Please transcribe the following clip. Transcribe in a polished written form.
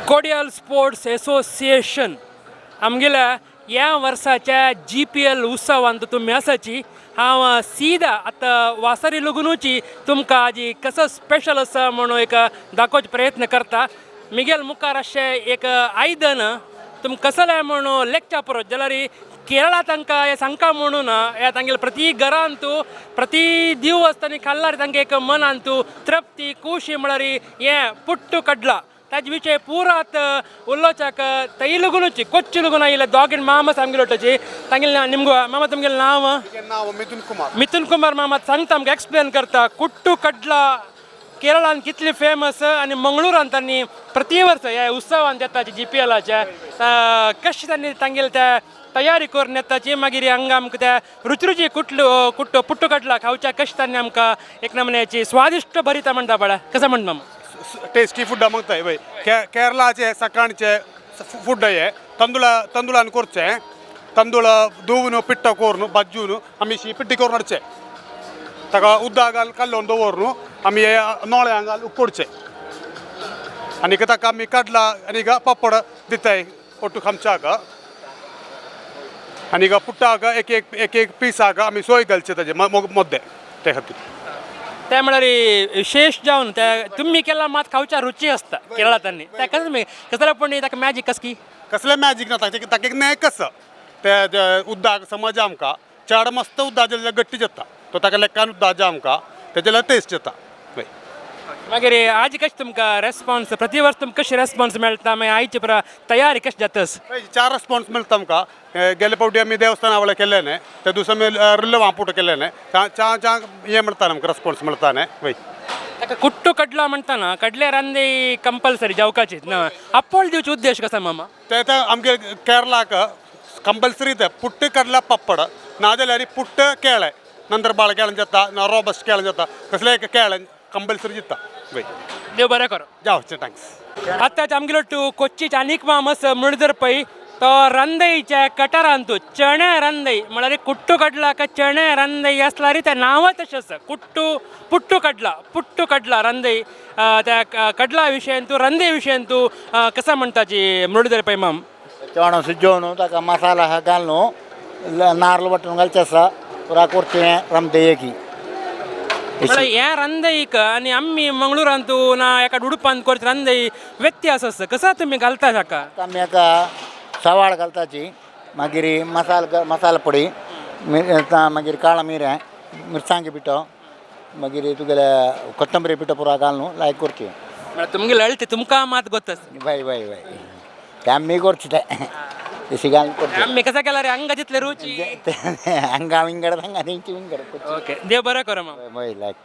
Cordial sports association आमगेल्या ह्या वर्साच्या GPL उत्सवांत तुम्ही आसाची हांव सीदा आतां वासरी लगुनूची तुमकां आजी कसो स्पेशल आसा म्हणून एक दाखोवचे प्रयत्न करता. मिगेल मुखार अशें एक आयदन तुमकां कसलें म्हणून लेखच्या परस जाल्यार केरळा तांकां हें सांगता म्हणून हे तांगेले प्रती घरान तूं प्रती दिवस तांणी खाल्ल्यार तांकां एक मनान तूं तृप्ती खुशी म्हळ्यार हें पुट्टू कडला ताजे विशय पुरात उलोवचाक तई लगुनूची कोच्ची लगून आयिल्ले दोगीन मामा आमगेलोटाची तांगेले निमगो मामा तुमगेलें नांव मिथुन कुमार मामा सांगता आमकां एक्सप्लेन करता कुट्टू कडला केरळान कितली फेमस आनी मंगळुरान तांणी प्रति वर्स ह्या उत्सवान येताची GPLच्या कशें तांणी तांगेले त्या तयारी करून येताची मागीर हांगा आमकां त्या रुची पुट्टू कडला खावच्या कशें तांणी आमकां एक नमुन्याची स्वादिश्ट भरिता म्हणटा पळय कसं म्हणटा मामा टेस्टी फूड म्हणताय बाई केरळाचे सकाळचे फूड हे तांदूळान करचे तांदूळ धुवन पिट्ट करून भाजून आमी पिट्टी करून हाडचे ताका उदक घाल कालोवन दवरून आमी हे नोळ्यांक घाल उकडचे आनी ताका आमी कडला आनी पापड दिताय ಒಟ್ಟು खमचाक आनी पुट्टाक एक एक पिसाक आमी सोय घालचे ताजे मद्दे ते खातीर त्या म्हळ्यार विशेष जावन त्या तुम्ही केला मात खावच्या रुची असता केरळांनी त्या कसं पण ताका मॅजिक कस की कसलें मॅजीक ना ताका एक नेक आसा ते उदक समज आमकां चड मस्त उदक जाल्यार गट्टी जाता तो ताका लेकान उदक जे आमकां तेजेल्या टेस्ट जाता मागीर आज कशें तुमकां रेस्पॉन्स प्रति वर्स तुमकां कशी रेस्पॉन्स मेळटा मागीर आयची पुरा तयारी कशी जातास 4 रेस्पॉन्स मेळटा आमकां गेले फावटी आमी देवस्थाना वळें केल्ले न्हय त्या दिसा आमी रिल्लो वांपूट केल्ले न्हय च्या हें मेळटा आमकां रेस्पॉन्स मेळटा न्हय वय ताका कुट्टू कडला म्हणटाना कडले रांदे कंपल्सरी जेवकाचीच न्हय अप्पोळ दिवचे उद्देश कसा मामा ते आमगे केरळाक कंपल्सरी ते पुट्ट कडला पप्पड नाजाल्यार पुट्ट केळे नंतर बाळ केळें जाता ना रोबस्ट केळें जाता कसलें केळें कंपल्सरी जाता वय देव बरें करो जावं थँक्स आतांच आमगेलो टू कोच्चीच आनीक मामस म्हणदर पळय तो रंदईच्या कटारान तूं चणे रंदई म्हळ्यार कुट्टू कडला का चणे रंदई आसल्यार तें नांव तशें आसा पुट्टू कडला रंदई त्या कडला विशयान तूं रंदे विशयान तूं कसं म्हणटाची मृडधर पळय माम चोणो सिजोवन ताका मसाला घालून नारळ वांटून घालचें आसा पुरा करचें रंदयेकी म्हळ्यार हें रंदईक आनी आमी मंगळुरान तूं ना एका उडपान करता रंदई व्यत्यास आसा कसा तुमी घालता हाका आमी हाका सवाळ घालताची मागीर मसाला पोडी मागीर काळा मिरें मिरसांगे पिठो मागीर तुगेले कोथंबरी पिठो पुरा घालून लायक करची म्हळ्यार तुमगे लळते तुमकां मात गोतस बाय ते आमी करची ते तशी घालून करची आमी कसं केला रे हांगा जितले रुची हांगा विंगड हांगा तेंची विंगड ओके देव बरें करो माम वय लायक